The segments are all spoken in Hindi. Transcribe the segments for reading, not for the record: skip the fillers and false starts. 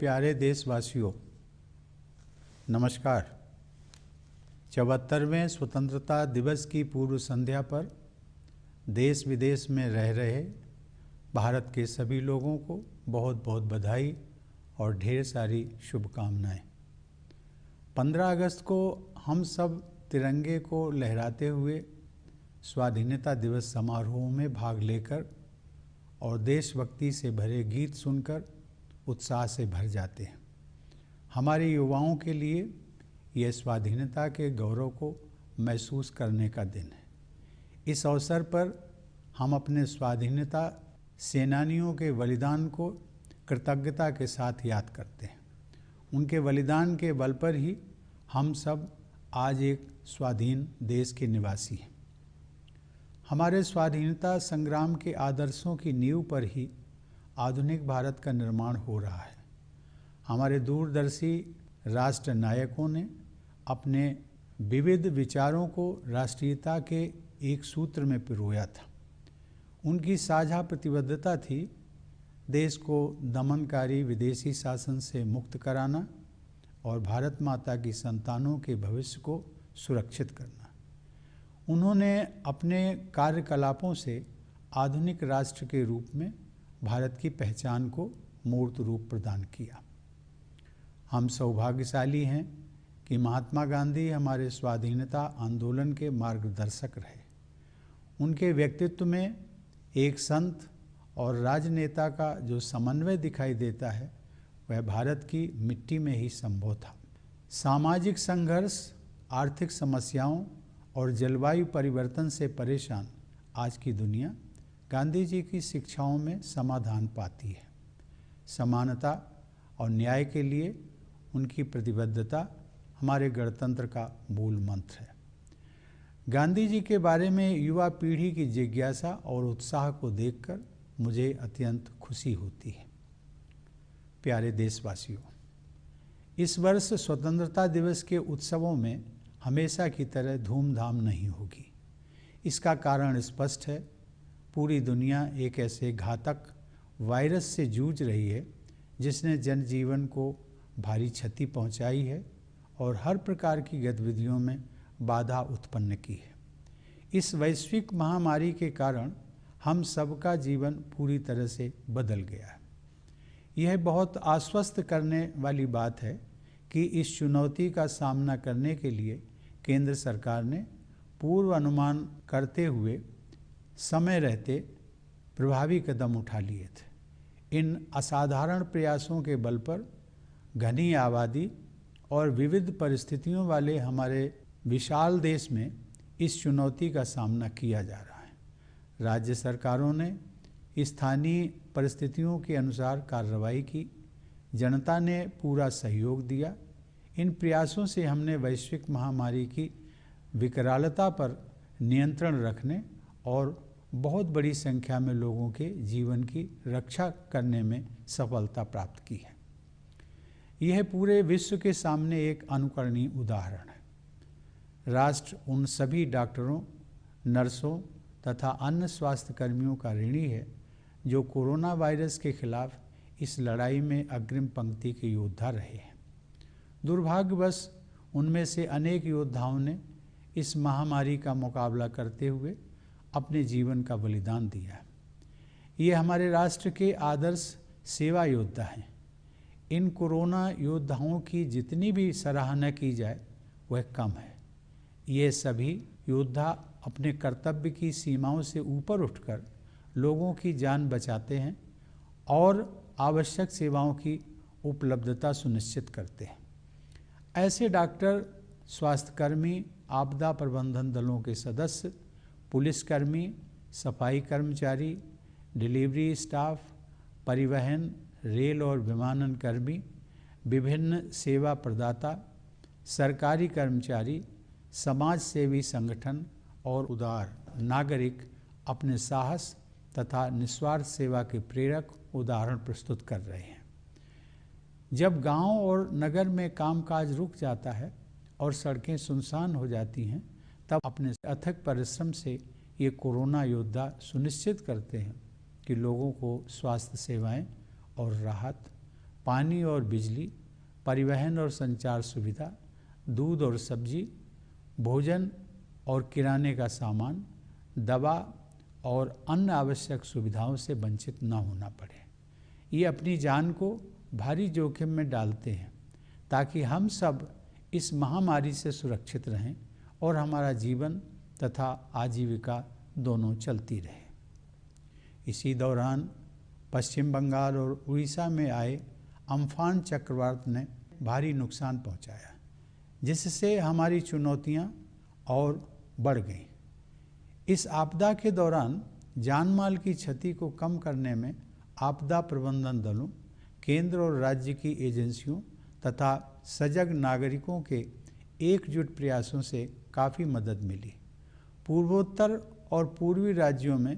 प्यारे देशवासियों, नमस्कार। 74वें स्वतंत्रता दिवस की पूर्व संध्या पर देश विदेश में रह रहे भारत के सभी लोगों को बहुत बहुत बधाई और ढेर सारी शुभकामनाएं। 15 अगस्त को हम सब तिरंगे को लहराते हुए स्वाधीनता दिवस समारोह में भाग लेकर और देशभक्ति से भरे गीत सुनकर उत्साह से भर जाते हैं। हमारे युवाओं के लिए यह स्वाधीनता के गौरव को महसूस करने का दिन है। इस अवसर पर हम अपने स्वाधीनता सेनानियों के बलिदान को कृतज्ञता के साथ याद करते हैं। उनके बलिदान के बल पर ही हम सब आज एक स्वाधीन देश के निवासी हैं। हमारे स्वाधीनता संग्राम के आदर्शों की नींव पर ही आधुनिक भारत का निर्माण हो रहा है। हमारे दूरदर्शी राष्ट्र नायकों ने अपने विविध विचारों को राष्ट्रीयता के एक सूत्र में पिरोया था। उनकी साझा प्रतिबद्धता थी देश को दमनकारी विदेशी शासन से मुक्त कराना और भारत माता की संतानों के भविष्य को सुरक्षित करना। उन्होंने अपने कार्यकलापों से आधुनिक राष्ट्र के रूप में भारत की पहचान को मूर्त रूप प्रदान किया। हम सौभाग्यशाली हैं कि महात्मा गांधी हमारे स्वाधीनता आंदोलन के मार्गदर्शक रहे। उनके व्यक्तित्व में एक संत और राजनेता का जो समन्वय दिखाई देता है वह भारत की मिट्टी में ही संभव था। सामाजिक संघर्ष, आर्थिक समस्याओं और जलवायु परिवर्तन से परेशान आज की दुनिया गांधी जी की शिक्षाओं में समाधान पाती है। समानता और न्याय के लिए उनकी प्रतिबद्धता हमारे गणतंत्र का मूल मंत्र है। गांधी जी के बारे में युवा पीढ़ी की जिज्ञासा और उत्साह को देखकर मुझे अत्यंत खुशी होती है। प्यारे देशवासियों, इस वर्ष स्वतंत्रता दिवस के उत्सवों में हमेशा की तरह धूमधाम नहीं होगी। इसका कारण स्पष्ट है। पूरी दुनिया एक ऐसे घातक वायरस से जूझ रही है जिसने जनजीवन को भारी क्षति पहुंचाई है और हर प्रकार की गतिविधियों में बाधा उत्पन्न की है। इस वैश्विक महामारी के कारण हम सबका जीवन पूरी तरह से बदल गया है। यह बहुत आश्वस्त करने वाली बात है कि इस चुनौती का सामना करने के लिए केंद्र सरकार ने पूर्व अनुमान करते हुए समय रहते प्रभावी कदम उठा लिए थे। इन असाधारण प्रयासों के बल पर घनी आबादी और विविध परिस्थितियों वाले हमारे विशाल देश में इस चुनौती का सामना किया जा रहा है। राज्य सरकारों ने स्थानीय परिस्थितियों के अनुसार कार्रवाई की। जनता ने पूरा सहयोग दिया। इन प्रयासों से हमने वैश्विक महामारी की विकरालता पर नियंत्रण रखने और बहुत बड़ी संख्या में लोगों के जीवन की रक्षा करने में सफलता प्राप्त की है। यह पूरे विश्व के सामने एक अनुकरणीय उदाहरण है। राष्ट्र उन सभी डॉक्टरों, नर्सों तथा अन्य स्वास्थ्य कर्मियों का ऋणी है जो कोरोना वायरस के खिलाफ इस लड़ाई में अग्रिम पंक्ति के योद्धा रहे हैं। दुर्भाग्यवश उनमें से अनेक योद्धाओं ने इस महामारी का मुकाबला करते हुए अपने जीवन का बलिदान दिया। ये हमारे राष्ट्र के आदर्श सेवा योद्धा हैं। इन कोरोना योद्धाओं की जितनी भी सराहना की जाए वह कम है। ये सभी योद्धा अपने कर्तव्य की सीमाओं से ऊपर उठकर लोगों की जान बचाते हैं और आवश्यक सेवाओं की उपलब्धता सुनिश्चित करते हैं। ऐसे डॉक्टर, स्वास्थ्यकर्मी, आपदा प्रबंधन दलों के सदस्य, पुलिसकर्मी, सफाई कर्मचारी, डिलीवरी स्टाफ, परिवहन, रेल और विमानन कर्मी, विभिन्न सेवा प्रदाता, सरकारी कर्मचारी, समाज सेवी संगठन और उदार नागरिक अपने साहस तथा निस्वार्थ सेवा के प्रेरक उदाहरण प्रस्तुत कर रहे हैं। जब गांव और नगर में कामकाज रुक जाता है और सड़कें सुनसान हो जाती हैं, तब अपने अथक परिश्रम से ये कोरोना योद्धा सुनिश्चित करते हैं कि लोगों को स्वास्थ्य सेवाएं और राहत पानी और बिजली, परिवहन और संचार सुविधा, दूध और सब्जी, भोजन और किराने का सामान, दवा और अन्य आवश्यक सुविधाओं से वंचित न होना पड़े। ये अपनी जान को भारी जोखिम में डालते हैं ताकि हम सब इस महामारी से सुरक्षित रहें और हमारा जीवन तथा आजीविका दोनों चलती रहे। इसी दौरान पश्चिम बंगाल और उड़ीसा में आए अम्फान चक्रवात ने भारी नुकसान पहुंचाया, जिससे हमारी चुनौतियां और बढ़ गईं। इस आपदा के दौरान जानमाल की क्षति को कम करने में आपदा प्रबंधन दलों, केंद्र और राज्य की एजेंसियों तथा सजग नागरिकों के एकजुट प्रयासों से काफ़ी मदद मिली। पूर्वोत्तर और पूर्वी राज्यों में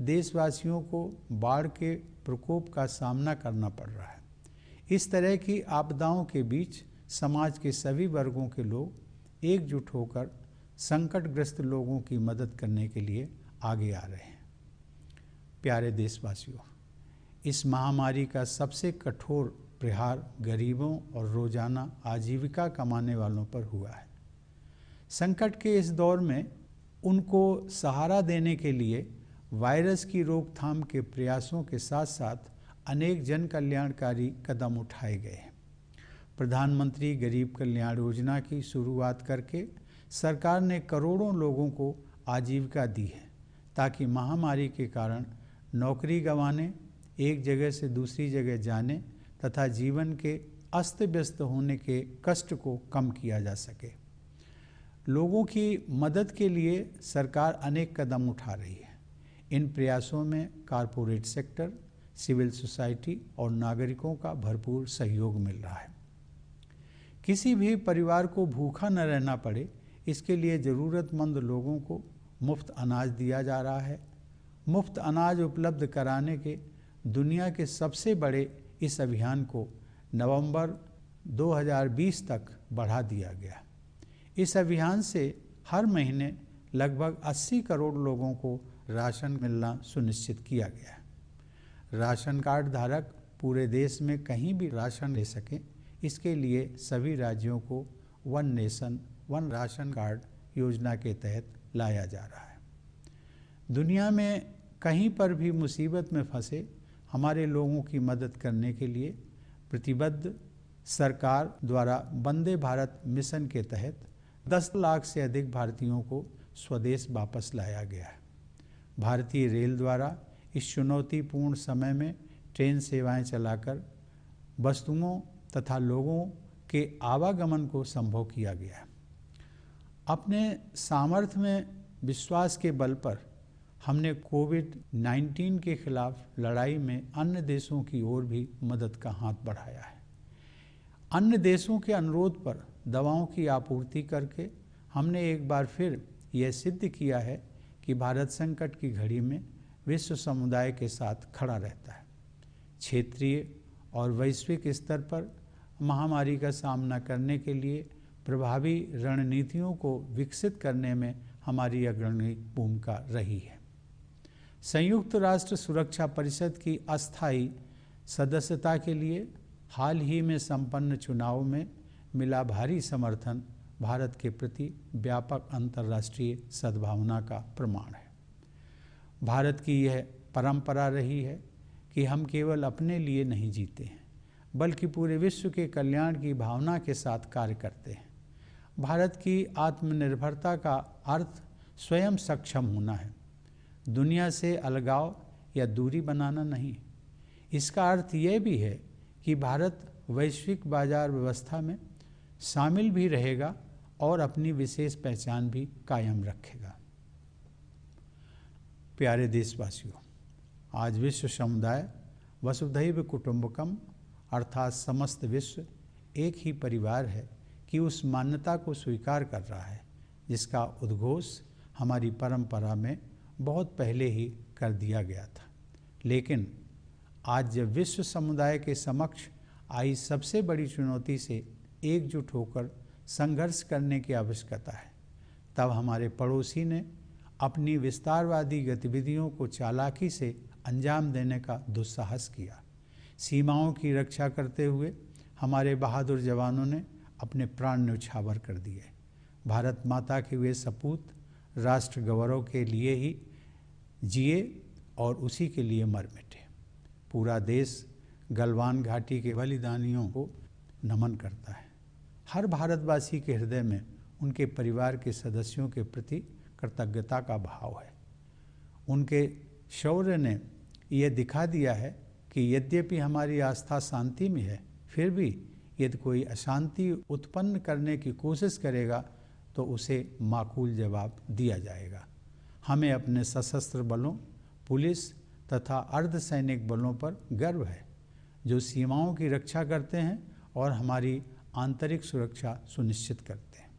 देशवासियों को बाढ़ के प्रकोप का सामना करना पड़ रहा है। इस तरह की आपदाओं के बीच समाज के सभी वर्गों के लोग एकजुट होकर संकटग्रस्त लोगों की मदद करने के लिए आगे आ रहे हैं। प्यारे देशवासियों, इस महामारी का सबसे कठोर प्रहार गरीबों और रोजाना आजीविका कमाने वालों पर हुआ है। संकट के इस दौर में उनको सहारा देने के लिए वायरस की रोकथाम के प्रयासों के साथ साथ अनेक जन कल्याणकारी कदम उठाए गए हैं। प्रधानमंत्री गरीब कल्याण योजना की शुरुआत करके सरकार ने करोड़ों लोगों को आजीविका दी है, ताकि महामारी के कारण नौकरी गंवाने, एक जगह से दूसरी जगह जाने तथा जीवन के अस्त व्यस्त होने के कष्ट को कम किया जा सके। लोगों की मदद के लिए सरकार अनेक कदम उठा रही है। इन प्रयासों में कॉरपोरेट सेक्टर, सिविल सोसाइटी और नागरिकों का भरपूर सहयोग मिल रहा है। किसी भी परिवार को भूखा न रहना पड़े, इसके लिए ज़रूरतमंद लोगों को मुफ्त अनाज दिया जा रहा है। मुफ्त अनाज उपलब्ध कराने के दुनिया के सबसे बड़े इस अभियान को नवंबर 2020 तक बढ़ा दिया गया। इस अभियान से हर महीने लगभग 80 करोड़ लोगों को राशन मिलना सुनिश्चित किया गया है। राशन कार्ड धारक पूरे देश में कहीं भी राशन ले सकें, इसके लिए सभी राज्यों को one nation one ration card योजना के तहत लाया जा रहा है। दुनिया में कहीं पर भी मुसीबत में फंसे हमारे लोगों की मदद करने के लिए प्रतिबद्ध सरकार द्वारा वंदे भारत मिशन के तहत 10 लाख से अधिक भारतीयों को स्वदेश वापस लाया गया है। भारतीय रेल द्वारा इस चुनौतीपूर्ण समय में ट्रेन सेवाएं चलाकर वस्तुओं तथा लोगों के आवागमन को संभव किया गया है। अपने सामर्थ्य में विश्वास के बल पर हमने कोविड-19 के खिलाफ लड़ाई में अन्य देशों की ओर भी मदद का हाथ बढ़ाया है। अन्य देशों के अनुरोध पर दवाओं की आपूर्ति करके हमने एक बार फिर यह सिद्ध किया है कि भारत संकट की घड़ी में विश्व समुदाय के साथ खड़ा रहता है। क्षेत्रीय और वैश्विक स्तर पर महामारी का सामना करने के लिए प्रभावी रणनीतियों को विकसित करने में हमारी अग्रणी भूमिका रही है। संयुक्त राष्ट्र सुरक्षा परिषद की अस्थायी सदस्यता के लिए हाल ही में संपन्न चुनाव में मिला भारी समर्थन भारत के प्रति व्यापक अंतर्राष्ट्रीय सद्भावना का प्रमाण है। भारत की यह परंपरा रही है कि हम केवल अपने लिए नहीं जीते हैं, बल्कि पूरे विश्व के कल्याण की भावना के साथ कार्य करते हैं। भारत की आत्मनिर्भरता का अर्थ स्वयं सक्षम होना है, दुनिया से अलगाव या दूरी बनाना नहीं। इसका अर्थ यह भी है कि भारत वैश्विक बाजार व्यवस्था में शामिल भी रहेगा और अपनी विशेष पहचान भी कायम रखेगा। प्यारे देशवासियों, आज विश्व समुदाय वसुधैव कुटुंबकम अर्थात समस्त विश्व एक ही परिवार है कि उस मान्यता को स्वीकार कर रहा है जिसका उद्घोष हमारी परंपरा में बहुत पहले ही कर दिया गया था। लेकिन आज जब विश्व समुदाय के समक्ष आई सबसे बड़ी चुनौती से एकजुट होकर संघर्ष करने की आवश्यकता है, तब हमारे पड़ोसी ने अपनी विस्तारवादी गतिविधियों को चालाकी से अंजाम देने का दुस्साहस किया, सीमाओं की रक्षा करते हुए हमारे बहादुर जवानों ने अपने प्राण न्यौछावर कर दिए। भारत माता के वे सपूत राष्ट्र गौरव के लिए ही जिए और उसी के लिए मर मिटे। पूरा देश गलवान घाटी के बलिदानियों को नमन करता है। हर भारतवासी के हृदय में उनके परिवार के सदस्यों के प्रति कृतज्ञता का भाव है। उनके शौर्य ने यह दिखा दिया है कि यद्यपि हमारी आस्था शांति में है, फिर भी यदि कोई अशांति उत्पन्न करने की कोशिश करेगा तो उसे माकूल जवाब दिया जाएगा। हमें अपने सशस्त्र बलों, पुलिस तथा अर्धसैनिक बलों पर गर्व है, जो सीमाओं की रक्षा करते हैं और हमारी आंतरिक सुरक्षा सुनिश्चित करते हैं।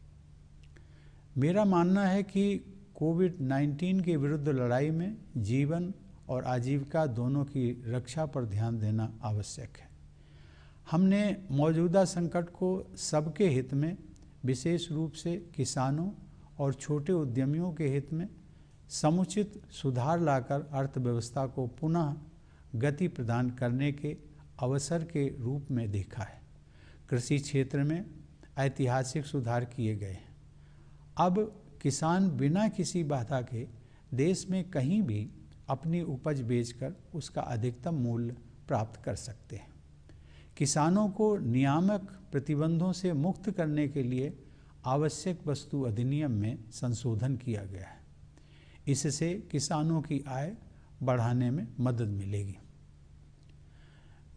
मेरा मानना है कि कोविड-19 के विरुद्ध लड़ाई में जीवन और आजीविका दोनों की रक्षा पर ध्यान देना आवश्यक है। हमने मौजूदा संकट को सबके हित में, विशेष रूप से किसानों और छोटे उद्यमियों के हित में समुचित सुधार लाकर अर्थव्यवस्था को पुनः गति प्रदान करने के अवसर के रूप में देखा है। कृषि क्षेत्र में ऐतिहासिक सुधार किए गए हैं। अब किसान बिना किसी बाधा के देश में कहीं भी अपनी उपज बेचकर उसका अधिकतम मूल्य प्राप्त कर सकते हैं। किसानों को नियामक प्रतिबंधों से मुक्त करने के लिए आवश्यक वस्तु अधिनियम में संशोधन किया गया है। इससे किसानों की आय बढ़ाने में मदद मिलेगी।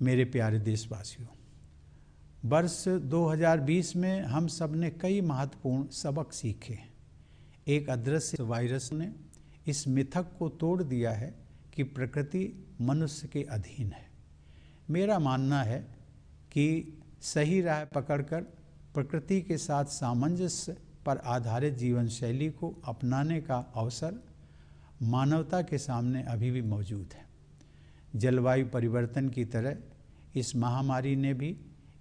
मेरे प्यारे देशवासियों, वर्ष 2020 में हम सब ने कई महत्वपूर्ण सबक सीखे। एक अदृश्य वायरस ने इस मिथक को तोड़ दिया है कि प्रकृति मनुष्य के अधीन है। मेरा मानना है कि सही राह पकड़कर प्रकृति के साथ सामंजस्य पर आधारित जीवन शैली को अपनाने का अवसर मानवता के सामने अभी भी मौजूद है। जलवायु परिवर्तन की तरह इस महामारी ने भी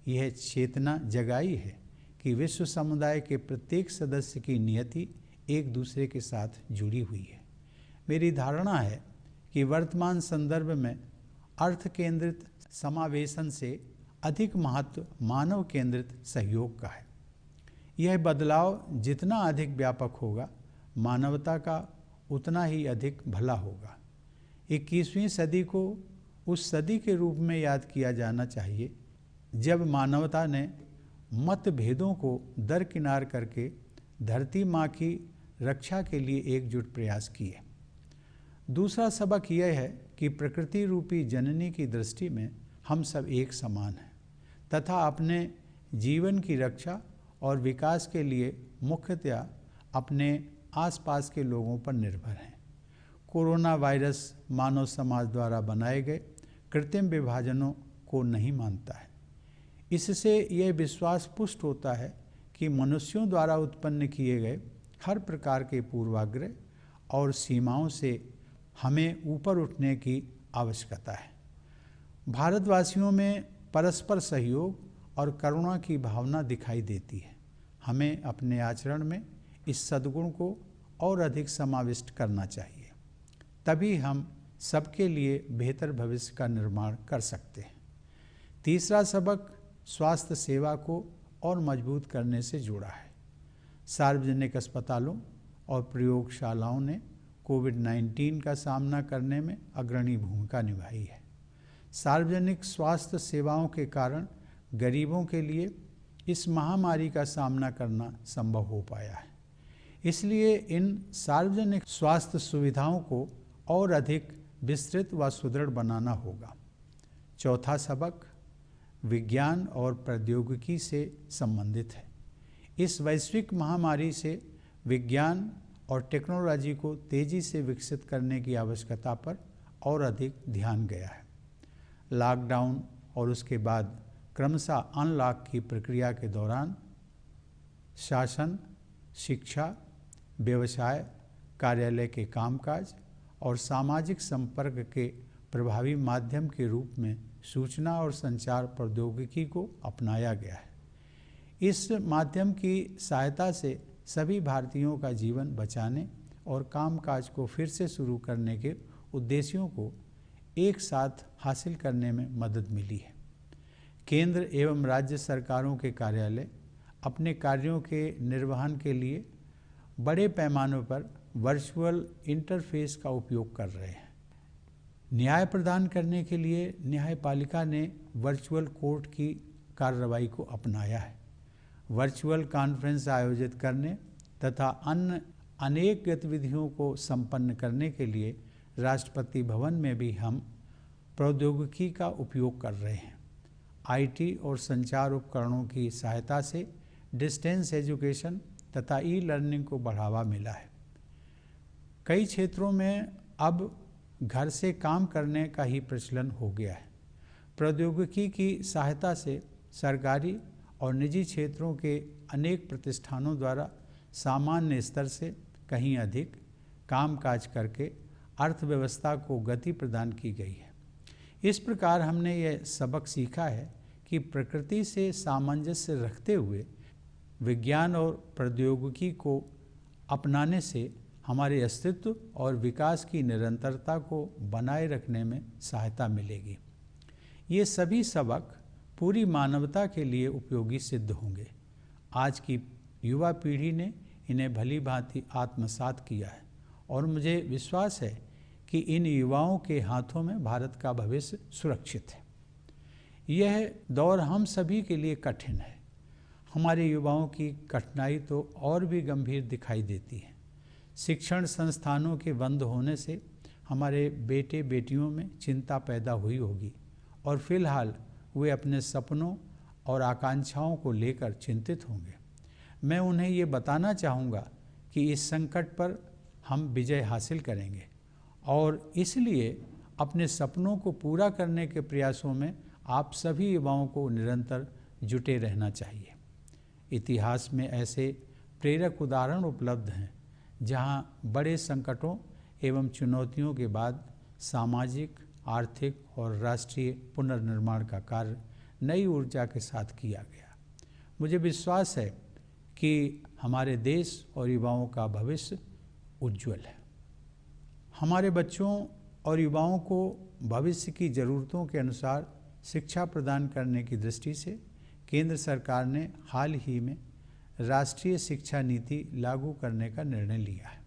यह चेतना जगाई है कि विश्व समुदाय के प्रत्येक सदस्य की नियति एक दूसरे के साथ जुड़ी हुई है। मेरी धारणा है कि वर्तमान संदर्भ में अर्थ केंद्रित समावेशन से अधिक महत्व मानव केंद्रित सहयोग का है। यह बदलाव जितना अधिक व्यापक होगा, मानवता का उतना ही अधिक भला होगा। 21वीं सदी को उस सदी के रूप में याद किया जाना चाहिए जब मानवता ने मतभेदों को दरकिनार करके धरती माँ की रक्षा के लिए एकजुट प्रयास किए। दूसरा सबक यह है कि प्रकृति रूपी जननी की दृष्टि में हम सब एक समान हैं तथा अपने जीवन की रक्षा और विकास के लिए मुख्यतया अपने आसपास के लोगों पर निर्भर हैं। कोरोना वायरस मानव समाज द्वारा बनाए गए कृत्रिम विभाजनों को नहीं मानता है। इससे यह विश्वास पुष्ट होता है कि मनुष्यों द्वारा उत्पन्न किए गए हर प्रकार के पूर्वाग्रह और सीमाओं से हमें ऊपर उठने की आवश्यकता है। भारतवासियों में परस्पर सहयोग और करुणा की भावना दिखाई देती है। हमें अपने आचरण में इस सद्गुण को और अधिक समाविष्ट करना चाहिए, तभी हम सबके लिए बेहतर भविष्य का निर्माण कर सकते हैं। तीसरा सबक स्वास्थ्य सेवा को और मजबूत करने से जुड़ा है। सार्वजनिक अस्पतालों और प्रयोगशालाओं ने कोविड-19 का सामना करने में अग्रणी भूमिका निभाई है। सार्वजनिक स्वास्थ्य सेवाओं के कारण गरीबों के लिए इस महामारी का सामना करना संभव हो पाया है। इसलिए इन सार्वजनिक स्वास्थ्य सुविधाओं को और अधिक विस्तृत व सुदृढ़ बनाना होगा। चौथा सबक विज्ञान और प्रौद्योगिकी से संबंधित है। इस वैश्विक महामारी से विज्ञान और टेक्नोलॉजी को तेज़ी से विकसित करने की आवश्यकता पर और अधिक ध्यान गया है। लॉकडाउन और उसके बाद क्रमशः अनलॉक की प्रक्रिया के दौरान शासन, शिक्षा, व्यवसाय, कार्यालय के कामकाज और सामाजिक संपर्क के प्रभावी माध्यम के रूप में सूचना और संचार प्रौद्योगिकी को अपनाया गया है। इस माध्यम की सहायता से सभी भारतीयों का जीवन बचाने और कामकाज को फिर से शुरू करने के उद्देश्यों को एक साथ हासिल करने में मदद मिली है। केंद्र एवं राज्य सरकारों के कार्यालय अपने कार्यों के निर्वहन के लिए बड़े पैमाने पर वर्चुअल इंटरफेस का उपयोग कर रहे हैं। न्याय प्रदान करने के लिए न्यायपालिका ने वर्चुअल कोर्ट की कार्रवाई को अपनाया है। वर्चुअल कॉन्फ्रेंस आयोजित करने तथा अन्य अनेक गतिविधियों को संपन्न करने के लिए राष्ट्रपति भवन में भी हम प्रौद्योगिकी का उपयोग कर रहे हैं। आईटी और संचार उपकरणों की सहायता से डिस्टेंस एजुकेशन तथा ई लर्निंग को बढ़ावा मिला है। कई क्षेत्रों में अब घर से काम करने का ही प्रचलन हो गया है। प्रौद्योगिकी की सहायता से सरकारी और निजी क्षेत्रों के अनेक प्रतिष्ठानों द्वारा सामान्य स्तर से कहीं अधिक कामकाज करके अर्थव्यवस्था को गति प्रदान की गई है। इस प्रकार हमने यह सबक सीखा है कि प्रकृति से सामंजस्य रखते हुए विज्ञान और प्रौद्योगिकी को अपनाने से हमारे अस्तित्व और विकास की निरंतरता को बनाए रखने में सहायता मिलेगी। ये सभी सबक पूरी मानवता के लिए उपयोगी सिद्ध होंगे। आज की युवा पीढ़ी ने इन्हें भली भांति आत्मसात किया है और मुझे विश्वास है कि इन युवाओं के हाथों में भारत का भविष्य सुरक्षित है। यह दौर हम सभी के लिए कठिन है। हमारे युवाओं की कठिनाई तो और भी गंभीर दिखाई देती है। शिक्षण संस्थानों के बंद होने से हमारे बेटे बेटियों में चिंता पैदा हुई होगी और फिलहाल वे अपने सपनों और आकांक्षाओं को लेकर चिंतित होंगे। मैं उन्हें ये बताना चाहूँगा कि इस संकट पर हम विजय हासिल करेंगे और इसलिए अपने सपनों को पूरा करने के प्रयासों में आप सभी युवाओं को निरंतर जुटे रहना चाहिए। इतिहास में ऐसे प्रेरक उदाहरण उपलब्ध हैं जहां बड़े संकटों एवं चुनौतियों के बाद सामाजिक, आर्थिक और राष्ट्रीय पुनर्निर्माण का कार्य नई ऊर्जा के साथ किया गया। मुझे विश्वास है कि हमारे देश और युवाओं का भविष्य उज्जवल है। हमारे बच्चों और युवाओं को भविष्य की ज़रूरतों के अनुसार शिक्षा प्रदान करने की दृष्टि से केंद्र सरकार ने हाल ही में राष्ट्रीय शिक्षा नीति लागू करने का निर्णय लिया है।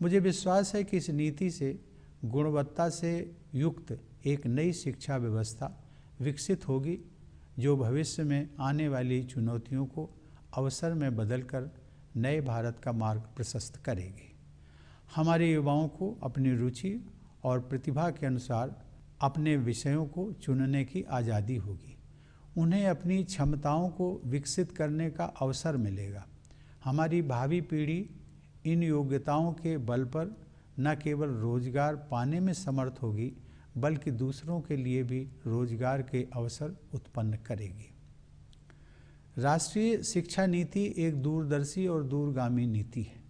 मुझे विश्वास है कि इस नीति से गुणवत्ता से युक्त एक नई शिक्षा व्यवस्था विकसित होगी जो भविष्य में आने वाली चुनौतियों को अवसर में बदलकर नए भारत का मार्ग प्रशस्त करेगी। हमारे युवाओं को अपनी रुचि और प्रतिभा के अनुसार अपने विषयों को चुनने की आज़ादी होगी। उन्हें अपनी क्षमताओं को विकसित करने का अवसर मिलेगा। हमारी भावी पीढ़ी इन योग्यताओं के बल पर न केवल रोजगार पाने में समर्थ होगी बल्कि दूसरों के लिए भी रोजगार के अवसर उत्पन्न करेगी। राष्ट्रीय शिक्षा नीति एक दूरदर्शी और दूरगामी नीति है।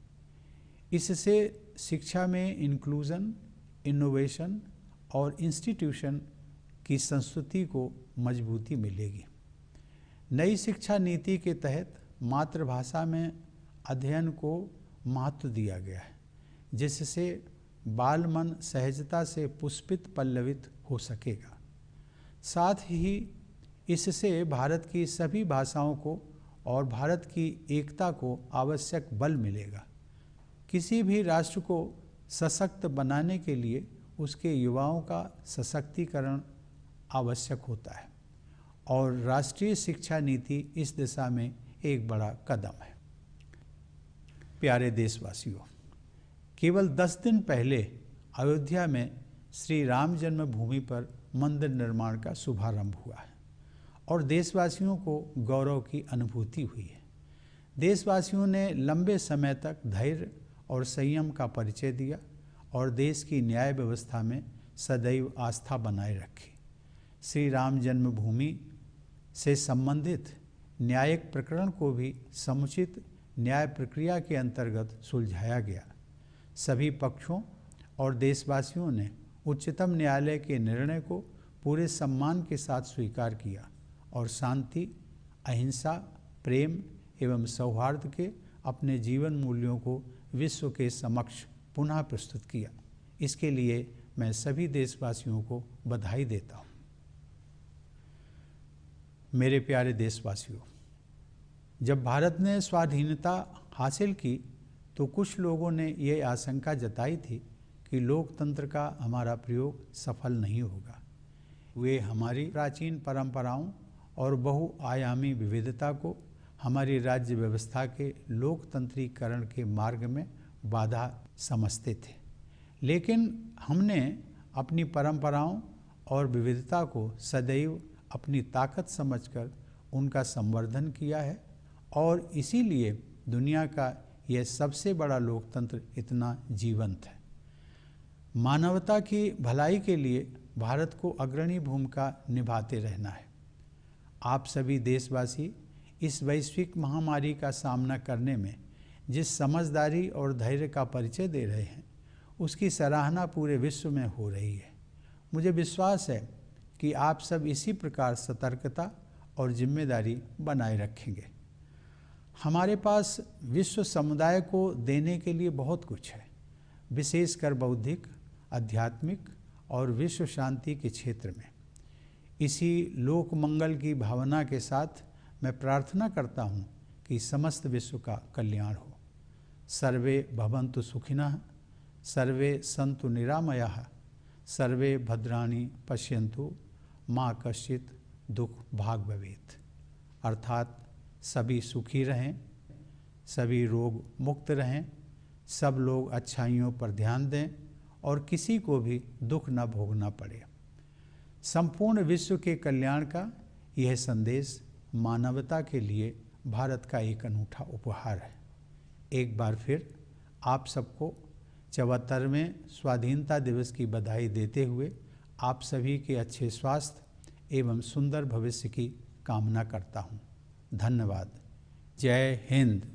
इससे शिक्षा में इंक्लूजन, इनोवेशन और इंस्टीट्यूशन की संस्कृति को मजबूती मिलेगी। नई शिक्षा नीति के तहत मातृभाषा में अध्ययन को महत्व दिया गया है, जिससे बाल मन सहजता से पुष्पित पल्लवित हो सकेगा। साथ ही इससे भारत की सभी भाषाओं को और भारत की एकता को आवश्यक बल मिलेगा। किसी भी राष्ट्र को सशक्त बनाने के लिए उसके युवाओं का सशक्तिकरण आवश्यक होता है और राष्ट्रीय शिक्षा नीति इस दिशा में एक बड़ा कदम है। प्यारे देशवासियों, केवल 10 दिन पहले अयोध्या में श्री राम जन्मभूमि पर मंदिर निर्माण का शुभारंभ हुआ है और देशवासियों को गौरव की अनुभूति हुई है। देशवासियों ने लंबे समय तक धैर्य और संयम का परिचय दिया और देश की न्याय व्यवस्था में सदैव आस्था बनाए रखी। श्री राम जन्मभूमि से संबंधित न्यायिक प्रकरण को भी समुचित न्याय प्रक्रिया के अंतर्गत सुलझाया गया। सभी पक्षों और देशवासियों ने उच्चतम न्यायालय के निर्णय को पूरे सम्मान के साथ स्वीकार किया और शांति, अहिंसा, प्रेम एवं सौहार्द के अपने जीवन मूल्यों को विश्व के समक्ष पुनः प्रस्तुत किया। इसके लिए मैं सभी देशवासियों को बधाई देता हूँ। मेरे प्यारे देशवासियों, जब भारत ने स्वाधीनता हासिल की तो कुछ लोगों ने ये आशंका जताई थी कि लोकतंत्र का हमारा प्रयोग सफल नहीं होगा। वे हमारी प्राचीन परंपराओं और बहुआयामी विविधता को हमारी राज्य व्यवस्था के लोकतंत्रीकरण के मार्ग में बाधा समझते थे। लेकिन हमने अपनी परंपराओं और विविधता को सदैव अपनी ताकत समझकर उनका संवर्धन किया है और इसीलिए दुनिया का यह सबसे बड़ा लोकतंत्र इतना जीवंत है। मानवता की भलाई के लिए भारत को अग्रणी भूमिका निभाते रहना है। आप सभी देशवासी इस वैश्विक महामारी का सामना करने में जिस समझदारी और धैर्य का परिचय दे रहे हैं, उसकी सराहना पूरे विश्व में हो रही है। मुझे विश्वास है कि आप सब इसी प्रकार सतर्कता और जिम्मेदारी बनाए रखेंगे। हमारे पास विश्व समुदाय को देने के लिए बहुत कुछ है, विशेषकर बौद्धिक, आध्यात्मिक और विश्व शांति के क्षेत्र में। इसी लोक मंगल की भावना के साथ मैं प्रार्थना करता हूँ कि समस्त विश्व का कल्याण हो। सर्वे भवन्तु सुखिनः, सर्वे सन्तु निरामयाः, सर्वे भद्राणि पश्यन्तु मा कश्चित् दुख भाग भवेत्। अर्थात सभी सुखी रहें, सभी रोग मुक्त रहें, सब लोग अच्छाइयों पर ध्यान दें और किसी को भी दुख न भोगना पड़े। संपूर्ण विश्व के कल्याण का यह संदेश मानवता के लिए भारत का एक अनूठा उपहार है। एक बार फिर आप सबको 74वें स्वाधीनता दिवस की बधाई देते हुए आप सभी के अच्छे स्वास्थ्य एवं सुंदर भविष्य की कामना करता हूँ। धन्यवाद। जय हिंद।